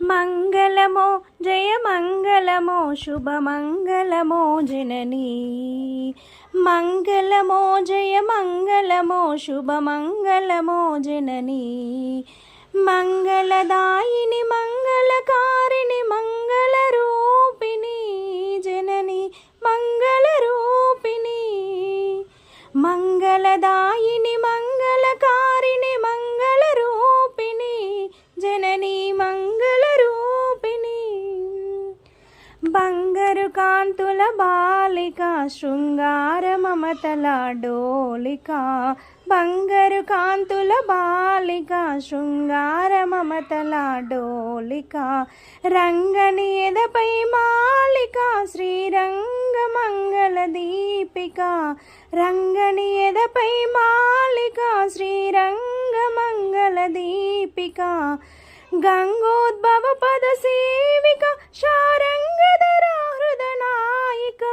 మంగళమో జయ మంగళమో శుభమంగళమో జననీ. మంగళమో జయ మంగళమో శుభమంగళమో జననీ. మంగళదాయిని మంగళకారిణి మంగళరూపిణి జనని మంగళరూపిణి. మంగళదాయిని మంగళకారిణి మంగళరూపిణి జనని మంగళరూపిణి. బంగారు కాంతుల బాలిక శృంగార మమతల డోలిక. బంగారు కాంతుల బాలిక శృంగార మమతల డోలిక. రంగని ఎదపై మాలిక శ్రీరంగ మంగళ దీపిక. రంగని ఎదపై మాలిక శ్రీరంగ మంగళ దీపిక. గంగోద్భవ పద సేవిక శారంగధర హృదనాయిక.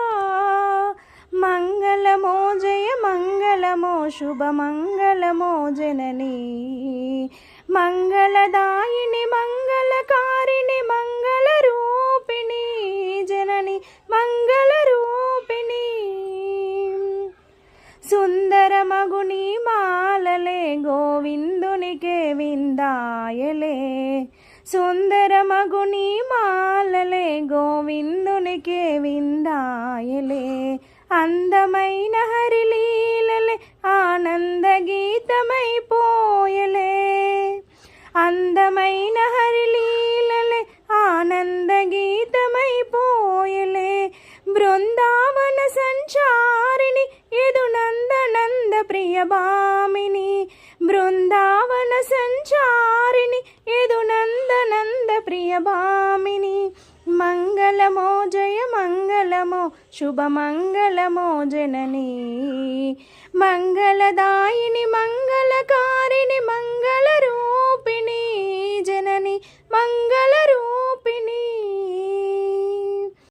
మంగళమో జయ మంగళమో శుభమంగళమో జననీ. మంగళదాయిని మంగళకారిణి మంగళరూపిణి జనని మంగళరూపిణి. సుందరమగుని మాలలే గోవిందునికే విందాయలే. సుందరమగుని మాలలే గోవిందునికే విందాయలే. అందమైన హరిలీలలే ఆనంద గీతమైపోయలే. అందమైన హరిలీలలే ఆనంద గీతమైపోయలే. బృందావన సంచారిణి యదునందనంద ప్రియభామిని. బృందావన సంచారిణి యదునందనంద ప్రియభామిని. మంగళమో జయ మంగళమో శుభమంగళమో జననీ. మంగళదాయిని మంగళకారిణి మంగళరూపిణి